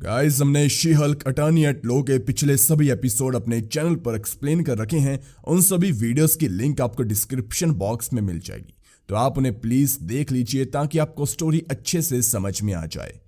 Guys, हमने She Hulk attorney at law के पिछले सभी एपिसोड अपने चैनल पर एक्सप्लेन कर रखे हैं। उन सभी वीडियोस की लिंक आपको डिस्क्रिप्शन बॉक्स में मिल जाएगी, तो आप उन्हें प्लीज देख लीजिए ताकि आपको स्टोरी अच्छे से समझ में आ जाए।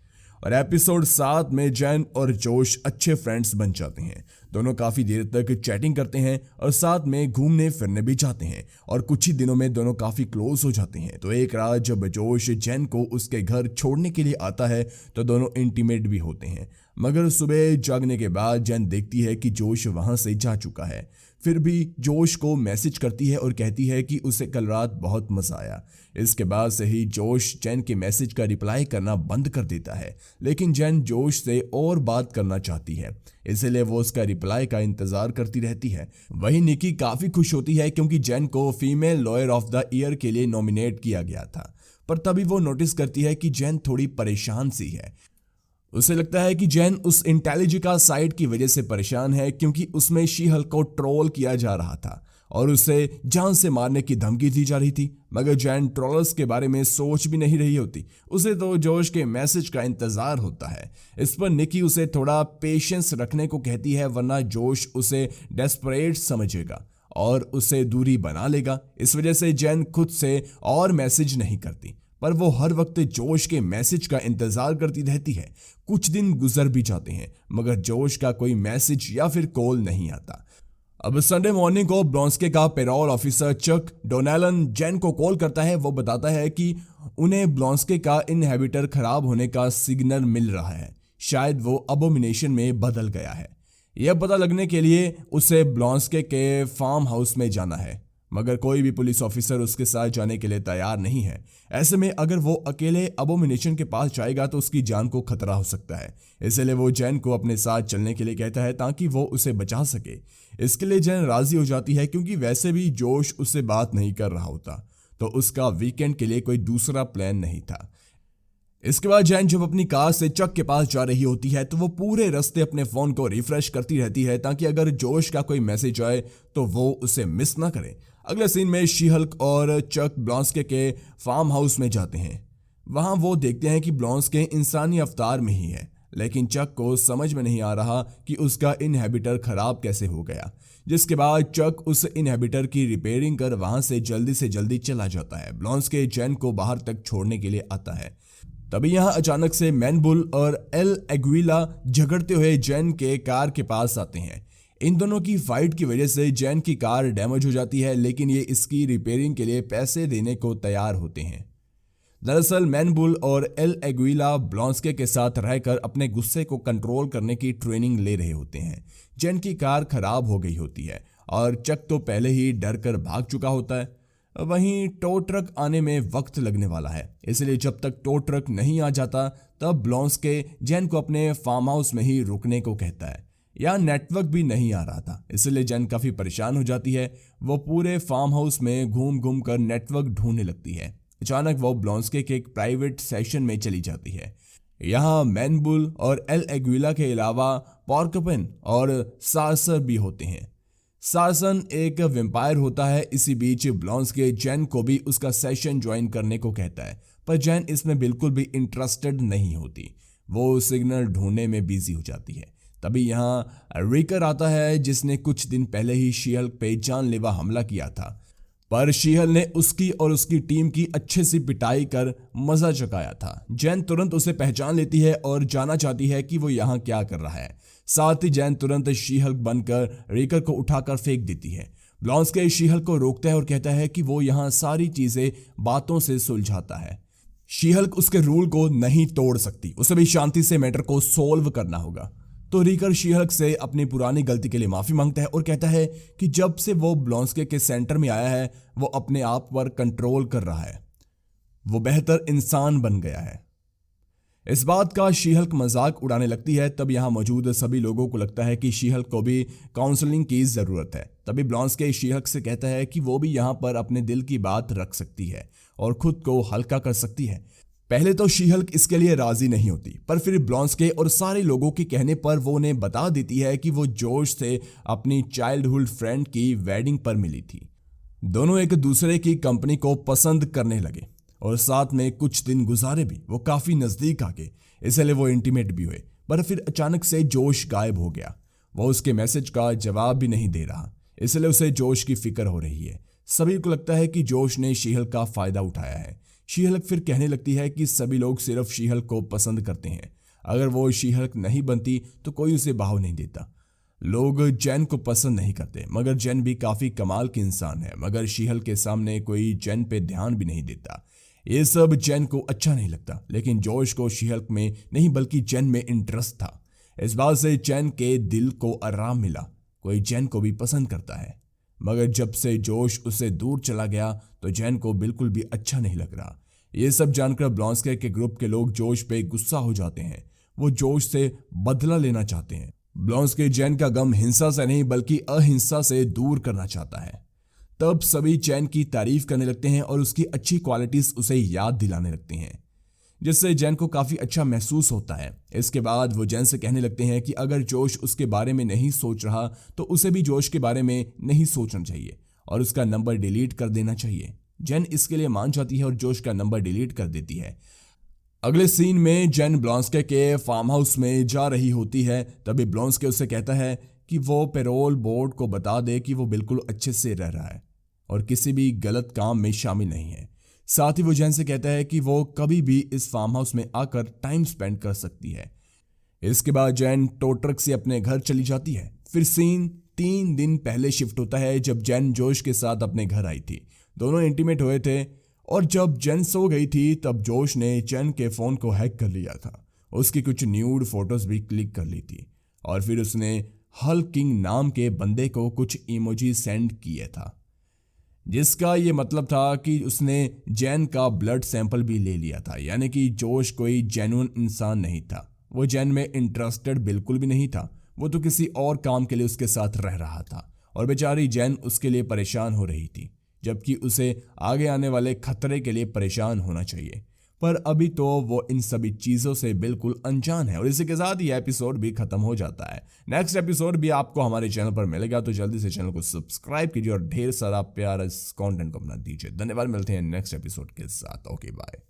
और एपिसोड 7 में जैन और जोश अच्छे फ्रेंड्स बन जाते हैं। दोनों काफी देर तक चैटिंग करते हैं और साथ में घूमने फिरने भी जाते हैं और कुछ ही दिनों में दोनों काफी क्लोज हो जाते हैं। तो एक रात जब जोश जैन को उसके घर छोड़ने के लिए आता है तो दोनों इंटीमेट भी होते हैं, मगर सुबह जागने के बाद जैन देखती है कि जोश वहां से जा चुका है। फिर भी जोश को मैसेज करती है और कहती है कि उसे कल रात बहुत मजा आया। इसके बाद से ही जोश जैन के मैसेज का रिप्लाई करना बंद कर देता है, लेकिन जैन जोश से और बात करना चाहती है, इसलिए वो उसका रिप्लाई का इंतजार करती रहती है। वहीं निकी काफी खुश होती है क्योंकि जैन को female lawyer of the year के लिए नॉमिनेट किया गया था। पर तभी वो नोटिस करती है कि जैन थोड़ी परेशान सी है। उसे लगता है कि जैन उस इंटेलिजिका साइट की वजह से परेशान है क्योंकि उसमें शी हल्क को ट्रोल किया जा रहा था और उसे जान से मारने की धमकी दी जा रही थी, मगर जैन ट्रोलर्स के बारे में सोच भी नहीं रही होती। उसे तो जोश के मैसेज का इंतजार होता है। इस पर निकी उसे थोड़ा पेशेंस रखने को कहती है, वरना जोश उसे डेस्परेट समझेगा और उससे दूरी बना लेगा। इस वजह से जैन खुद से और मैसेज नहीं करती, पर वो हर वक्त जोश के मैसेज का इंतजार करती रहती है। कुछ दिन गुजर भी जाते हैं, मगर जोश का कोई मैसेज या फिर कॉल नहीं आता। अब संडे मॉर्निंग को ब्लॉन्स्के का पेरोल ऑफिसर चक डोनेलन जैन को कॉल करता है। वो बताता है कि उन्हें ब्लॉन्स्के का इनहेबिटर खराब होने का सिग्नल मिल रहा है, शायद वो अबोमिनेशन में बदल गया है। यह पता लगने के लिए उसे ब्लॉन्स्के के फार्म हाउस में जाना है, मगर कोई भी पुलिस ऑफिसर उसके साथ जाने के लिए तैयार नहीं है। ऐसे में अगर वो अकेले अबोमिनेशन के पास जाएगा तो उसकी जान को खतरा हो सकता है, इसलिए वो जैन को अपने साथ चलने के लिए कहता है ताकि वो उसे बचा सके। इसके लिए जैन राजी हो जाती है क्योंकि वैसे भी जोश उससे बात नहीं कर रहा होता, तो उसका वीकेंड के लिए कोई दूसरा प्लान नहीं था। इसके बाद जैन जब अपनी कार से चक के पास जा रही होती है तो वो पूरे रास्ते अपने फोन को रिफ्रेश करती रहती है ताकि अगर जोश का कोई मैसेज आए तो वो उसे मिस ना करे। अगले सीन में शी हल्क और चक ब्लॉन्स्के के फार्म हाउस में जाते हैं। वहां वो देखते हैं कि ब्लॉन्स्के इंसानी अवतार में ही है, लेकिन चक को समझ में नहीं आ रहा कि उसका इनहेबिटर खराब कैसे हो गया। जिसके बाद चक उस इनहेबिटर की रिपेयरिंग कर वहां से जल्दी चला जाता है। ब्लॉन्स्के जैन को बाहर तक छोड़ने के लिए आता है। तभी यहां अचानक से मैनबुल और एल एग्विला झगड़ते हुए जैन के कार के पास आते हैं। इन दोनों की फाइट की वजह से जैन की कार डैमेज हो जाती है, लेकिन ये इसकी रिपेयरिंग के लिए पैसे देने को तैयार होते हैं। दरअसल मैनबुल और एल एग्विला ब्लॉन्स्के के साथ रहकर अपने गुस्से को कंट्रोल करने की ट्रेनिंग ले रहे होते हैं। जैन की कार खराब हो गई होती है और चक तो पहले ही डर कर भाग चुका होता है। वहीं टो ट्रक आने में वक्त लगने वाला है, इसलिए जब तक टो ट्रक नहीं आ जाता तब ब्लॉन्स्के जैन को अपने फार्म हाउस में ही रुकने को कहता है। यहाँ नेटवर्क भी नहीं आ रहा था, इसलिए जैन काफी परेशान हो जाती है। वो पूरे फार्म हाउस में घूम कर नेटवर्क ढूंढने लगती है। अचानक वो ब्लॉन्स्के के एक प्राइवेट सेशन में चली जाती है। यहाँ मैनबुल और एल एग्विला के अलावा पॉर्कपिन और सार्सर भी होते हैं। सार्सन एक वेम्पायर होता है। इसी बीच ब्लॉन्स्के जैन को भी उसका सेशन ज्वाइन करने को कहता है, पर जैन इसमें बिल्कुल भी इंटरेस्टेड नहीं होती। वो सिग्नल ढूंढने में बिजी हो जाती है। तभी यहाँ रिकर आता है, जिसने कुछ दिन पहले ही शी हल्क पे जानलेवा हमला किया था, पर शी हल्क ने उसकी और उसकी टीम की अच्छे से पिटाई कर मजा चकाया था। जैन तुरंत उसे पहचान लेती है और जानना चाहती है कि वो यहाँ क्या कर रहा है। साथ ही जैन तुरंत शी हल्क बनकर रिकर को उठाकर फेंक देती है। ब्लॉन्स्के शी हल्क को रोकता है और कहता है कि वो यहाँ सारी चीजें बातों से सुलझाता है। शी हल्क उसके रूल को नहीं तोड़ सकती, उसे भी शांति से मैटर को सोल्व करना होगा। तो रिकर शी हल्क से अपनी पुरानी गलती के लिए माफी मांगता है और कहता है कि जब से वो ब्लॉन्स्के के सेंटर में आया है वो अपने आप पर कंट्रोल कर रहा है, वो बेहतर इंसान बन गया है। इस बात का शी हल्क मजाक उड़ाने लगती है। तब यहाँ मौजूद सभी लोगों को लगता है कि शी हल्क को भी काउंसलिंग की जरूरत है। तभी ब्लॉन्स्के शी हल्क से कहता है कि वो भी यहाँ पर अपने दिल की बात रख सकती है और खुद को हल्का कर सकती है। पहले तो शी हल्क इसके लिए राजी नहीं होती, पर फिर ब्लॉन्स्के और सारे लोगों के कहने पर वो उन्हें बता देती है कि वो जोश से अपनी चाइल्डहुड फ्रेंड की वेडिंग पर मिली थी। दोनों एक दूसरे की कंपनी को पसंद करने लगे और साथ में कुछ दिन गुजारे भी। वो काफी नजदीक आ गए, इसलिए वो इंटीमेट भी हुए। पर फिर अचानक से जोश गायब हो गया। वो उसके मैसेज का जवाब भी नहीं दे रहा, इसलिए उसे जोश की फिक्र हो रही है। सभी को लगता है कि जोश ने शीहल का फायदा उठाया है। शीहल फिर कहने लगती है कि सभी लोग सिर्फ शीहल को पसंद करते हैं, अगर वो शीहल नहीं बनती तो कोई उसे बहाव नहीं देता। लोग जैन को पसंद नहीं करते, मगर जैन भी काफी कमाल की इंसान है, मगर शीहल के सामने कोई जैन पे ध्यान भी नहीं देता। ये सब जैन को अच्छा नहीं लगता, लेकिन जोश को शीहल में नहीं बल्कि जैन में इंटरेस्ट था। इस बात से जैन के दिल को आराम मिला, कोई जैन को भी पसंद करता है। मगर जब से जोश उससे दूर चला गया तो जैन को बिल्कुल भी अच्छा नहीं लग रहा। ये सब जानकर ब्लॉन्स्के के ग्रुप के लोग जोश पे गुस्सा हो जाते हैं। वो जोश से बदला लेना चाहते हैं। ब्लॉन्स्के जैन का गम हिंसा से नहीं बल्कि अहिंसा से दूर करना चाहता है। तब सभी जैन की तारीफ करने लगते हैं और उसकी अच्छी क्वालिटीज उसे याद दिलाने लगते हैं, जिससे जैन को काफी अच्छा महसूस होता है। इसके बाद वो जैन से कहने लगते हैं कि अगर जोश उसके बारे में नहीं सोच रहा तो उसे भी जोश के बारे में नहीं सोचना चाहिए और उसका नंबर डिलीट कर देना चाहिए। जैन इसके लिए मान जाती है और जोश का नंबर डिलीट कर देती है। अगले सीन में जैन ब्लॉन्स्के के फार्म हाउस में जा रही होती है। तभी ब्लॉन्स्के उससे कहता है कि वो पेरोल बोर्ड को बता दे कि वो बिल्कुल अच्छे से रह रहा है और किसी भी गलत काम में शामिल नहीं है। साथ ही वो जैन से कहता है कि वो कभी भी इस फार्म हाउस में आकर टाइम स्पेंड कर सकती है। इसके बाद जैन टो ट्रक से अपने घर चली जाती है। फिर सीन 3 दिन पहले शिफ्ट होता है, जब जैन जोश के साथ अपने घर आई थी। दोनों इंटीमेट हुए थे और जब जैन सो गई थी तब जोश ने जैन के फोन को हैक कर लिया था। उसकी कुछ न्यूड फोटोज भी क्लिक कर ली थी और फिर उसने हल किंग नाम के बंदे को कुछ इमोजी सेंड किए था, जिसका ये मतलब था कि उसने जैन का ब्लड सैंपल भी ले लिया था। यानी कि जोश कोई जेन्युइन इंसान नहीं था। वो जैन में इंटरेस्टेड बिल्कुल भी नहीं था। वो तो किसी और काम के लिए उसके साथ रह रहा था और बेचारी जैन उसके लिए परेशान हो रही थी, जबकि उसे आगे आने वाले खतरे के लिए परेशान होना चाहिए। पर अभी तो वो इन सभी चीज़ों से बिल्कुल अनजान है। और इसी के साथ ये एपिसोड भी खत्म हो जाता है। नेक्स्ट एपिसोड भी आपको हमारे चैनल पर मिलेगा, तो जल्दी से चैनल को सब्सक्राइब कीजिए और ढेर सारा प्यार इस कंटेंट को अपना दीजिए। धन्यवाद, मिलते हैं नेक्स्ट एपिसोड के साथ। Okay bye.